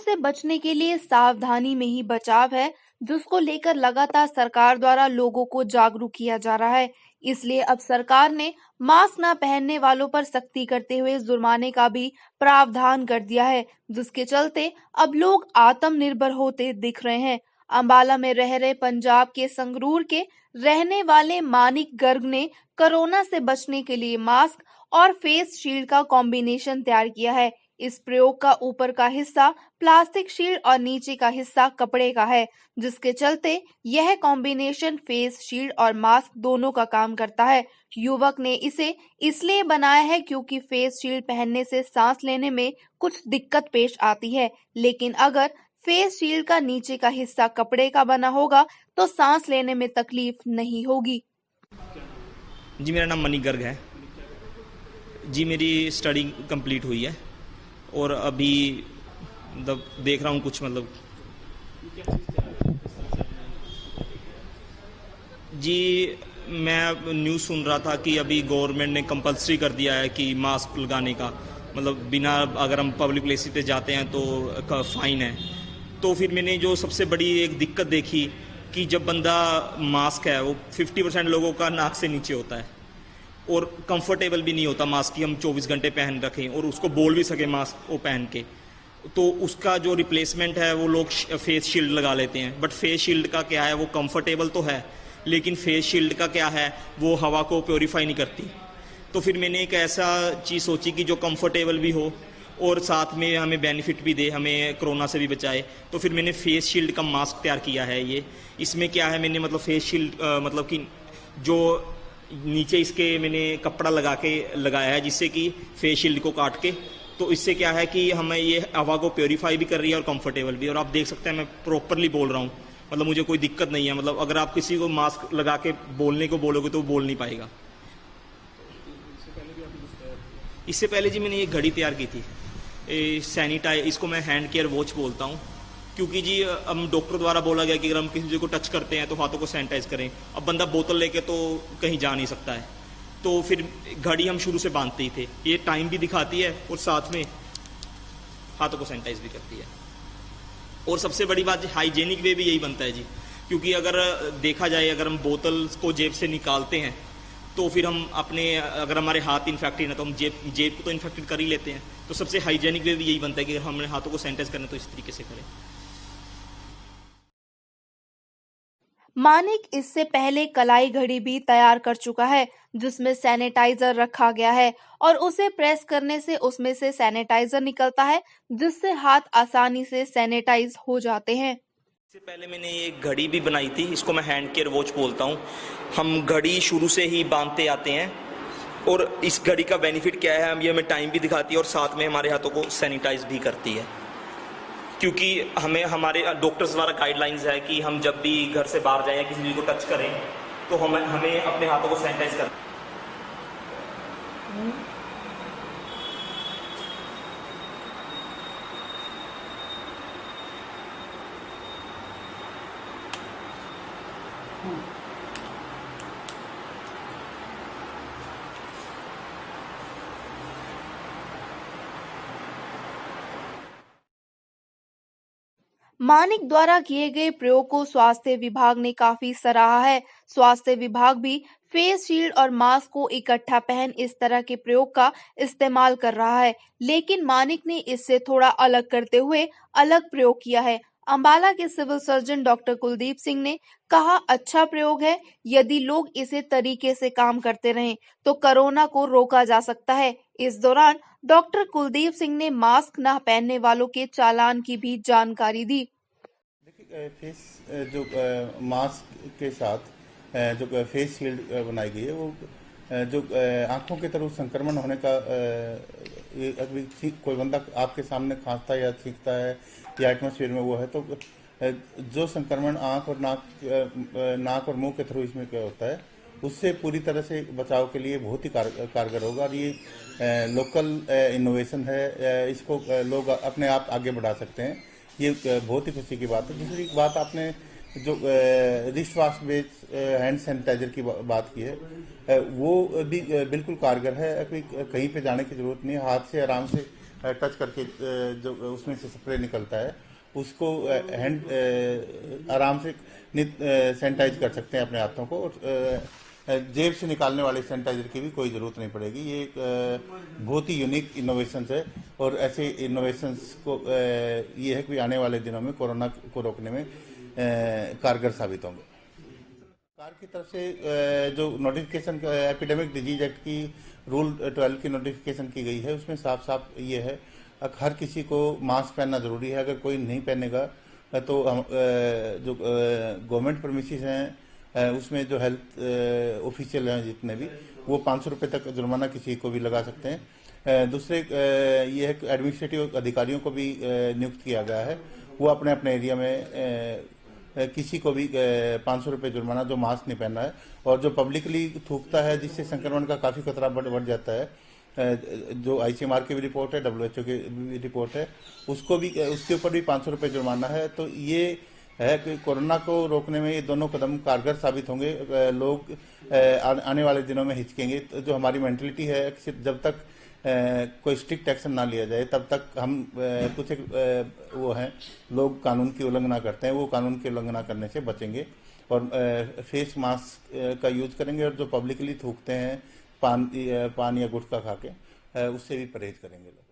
से बचने के लिए सावधानी में ही बचाव है, जिसको लेकर लगातार सरकार द्वारा लोगों को जागरूक किया जा रहा है। इसलिए अब सरकार ने मास्क न पहनने वालों पर सख्ती करते हुए जुर्माने का भी प्रावधान कर दिया है, जिसके चलते अब लोग आत्मनिर्भर होते दिख रहे हैं। अंबाला में रह रहे पंजाब के संगरूर के रहने वाले मानिक गर्ग ने कोरोना से बचने के लिए मास्क और फेस शील्ड का कॉम्बिनेशन तैयार किया है। इस प्रयोग का ऊपर का हिस्सा प्लास्टिक शील्ड और नीचे का हिस्सा कपड़े का है, जिसके चलते यह कॉम्बिनेशन फेस शील्ड और मास्क दोनों का काम करता है। युवक ने इसे इसलिए बनाया है क्योंकि फेस शील्ड पहनने से सांस लेने में कुछ दिक्कत पेश आती है, लेकिन अगर फेस शील्ड का नीचे का हिस्सा कपड़े का बना होगा तो सांस लेने में तकलीफ नहीं होगी। जी मेरा नाम मनी गर्ग है जी। मेरी स्टडी कंप्लीट हुई है और अभी मतलब देख रहा हूँ कुछ मतलब जी मैं न्यूज़ सुन रहा था कि अभी गवर्नमेंट ने कंपलसरी कर दिया है कि मास्क लगाने का, मतलब बिना अगर हम पब्लिक प्लेसेस पे जाते हैं तो फ़ाइन है। तो फिर मैंने जो सबसे बड़ी एक दिक्कत देखी कि जब बंदा मास्क है वो 50% लोगों का नाक से नीचे होता है और कंफर्टेबल भी नहीं होता मास्क की हम 24 घंटे पहन रखें और उसको बोल भी सके मास्क वो पहन के, तो उसका जो रिप्लेसमेंट है वो लोग फेस शील्ड लगा लेते हैं। बट फेस शील्ड का क्या है, वो कंफर्टेबल तो है लेकिन फेस शील्ड का क्या है, वो हवा को प्योरीफाई नहीं करती। तो फिर मैंने एक ऐसा चीज़ सोची कि जो कंफर्टेबल भी हो और साथ में हमें बेनिफिट भी दे, हमें कोरोना से भी बचाए। तो फिर मैंने फेस शील्ड का मास्क तैयार किया है। ये इसमें क्या है, मैंने मतलब फेस शील्ड मतलब कि जो नीचे इसके मैंने कपड़ा लगा के लगाया है जिससे कि फेस शील्ड को काट के, तो इससे क्या है कि हमें ये हवा को प्योरीफाई भी कर रही है और कंफर्टेबल भी। और आप देख सकते हैं मैं प्रॉपरली बोल रहा हूँ, मतलब मुझे कोई दिक्कत नहीं है। मतलब अगर आप किसी को मास्क लगा के बोलने को बोलोगे तो वो बोल नहीं पाएगा। इससे पहले जी मैंने ये घड़ी तैयार की थी, सैनिटाइज, इसको मैं हैंड केयर वॉच बोलता हूँ, क्योंकि जी हम डॉक्टर द्वारा बोला गया कि अगर हम किसी को टच करते हैं तो हाथों को सैनिटाइज करें। अब बंदा बोतल लेके तो कहीं जा नहीं सकता है, तो फिर घड़ी हम शुरू से बांधते ही थे। ये टाइम भी दिखाती है और साथ में हाथों को सैनिटाइज भी करती है। और सबसे बड़ी बात हाइजेनिक वे भी यही बनता है जी, क्योंकि अगर देखा जाए अगर हम बोतल को जेब से निकालते हैं तो फिर हम अपने अगर हमारे हाथ इन्फेक्टेड है तो हम जेब को तो इन्फेक्टेड कर ही लेते हैं। तो सबसे हाइजेनिक वे भी यही बनता है कि अगर हमने हाथों को सैनिटाइज करना तो इस तरीके से करें। मानिक इससे पहले कलाई घड़ी भी तैयार कर चुका है, जिसमें सैनिटाइजर रखा गया है और उसे प्रेस करने से उसमें से सैनिटाइजर निकलता है, जिससे हाथ आसानी से सैनिटाइज हो जाते हैं। इससे पहले मैंने ये घड़ी भी बनाई थी, इसको मैं हैंड केयर वॉच बोलता हूँ। हम घड़ी शुरू से ही बांधते आते हैं और इस घड़ी का बेनिफिट क्या है, हम ये हमें टाइम भी दिखाती है और साथ में हमारे हाथों को सैनिटाइज भी करती है। क्योंकि हमें हमारे डॉक्टर्स द्वारा गाइडलाइंस है कि हम जब भी घर से बाहर जाएं या किसी चीज़ को टच करें तो हमें अपने हाथों को सैनिटाइज करना। मानिक द्वारा किए गए प्रयोग को स्वास्थ्य विभाग ने काफी सराहा है। स्वास्थ्य विभाग भी फेस शील्ड और मास्क को इकट्ठा पहन इस तरह के प्रयोग का इस्तेमाल कर रहा है, लेकिन मानिक ने इससे थोड़ा अलग करते हुए अलग प्रयोग किया है। अंबाला के civil surgeon doctor Kuldeep Singh ने कहा, अच्छा प्रयोग है, यदि लोग इसे तरीके से काम करते रहें तो कोरोना को रोका जा सकता है। इस दौरान डॉक्टर कुलदीप सिंह ने मास्क न पहनने वालों के चालान की भी जानकारी दी। देखिए फेस जो मास्क के साथ जो फेस शील्ड बनाई गई है वो जो आंखों के तरफ संक्रमण होने का अभी कोई बंदा आपके सामने खांसता है या छींकता है या एटमॉस्फेयर में वो है तो जो संक्रमण आंख और नाक और मुंह के थ्रू इसमें क्या होता है उससे पूरी तरह से बचाव के लिए बहुत ही कारगर होगा। और ये लोकल इनोवेशन है, इसको लोग अपने आप आगे बढ़ा सकते हैं। ये बहुत ही खुशी की बात है। दूसरी बात आपने जो wrist wash based hand sanitizer की बात की है वो भी बिल्कुल कारगर है। कहीं पे जाने की जरूरत नहीं है, हाथ से आराम से टच करके जो उसमें से स्प्रे निकलता है उसको हैंड आराम से सैनिटाइज कर सकते हैं अपने हाथों को। और जेब से निकालने वाले सैनिटाइजर की भी कोई ज़रूरत नहीं पड़ेगी। ये एक बहुत ही यूनिक इनोवेशन है और ऐसे इनोवेशंस को ये है कि आने वाले दिनों में कोरोना को रोकने में कारगर साबित होंगे। सरकार की तरफ से जो नोटिफिकेशन एपिडेमिक डिजीज एक्ट की रूल 12 की नोटिफिकेशन की गई है उसमें साफ साफ ये है हर किसी को मास्क पहनना जरूरी है। अगर कोई नहीं पहनेगा तो जो गवर्नमेंट प्रेमिसेस हैं उसमें जो हेल्थ ऑफिशियल हैं जितने भी वो 500 रुपये तक जुर्माना किसी को भी लगा सकते हैं। दूसरे ये है कि एडमिनिस्ट्रेटिव अधिकारियों को भी नियुक्त किया गया है। वो अपने अपने एरिया में किसी को भी 500 रुपये जुर्माना जो मास्क नहीं पहनना है और जो पब्लिकली थूकता है जिससे संक्रमण का काफ़ी खतरा बढ़ जाता है। जो ICMR की भी रिपोर्ट है, WHO की भी रिपोर्ट है, उसके ऊपर भी 500 रुपये जुर्माना है। तो ये है कि कोरोना को रोकने में ये दोनों कदम कारगर साबित होंगे। लोग आने वाले दिनों में हिचकेंगे। तो जो हमारी मेंटलिटी है जब तक कोई स्ट्रिक्ट एक्शन ना लिया जाए तब तक हम कुछ वो हैं लोग कानून की उल्लंघना करते हैं, वो कानून की उल्लंघना करने से बचेंगे और फेस मास्क का यूज करेंगे। और जो पब्लिकली थूकते हैं पान या गुटखा खा के उससे भी परहेज करेंगे लोग।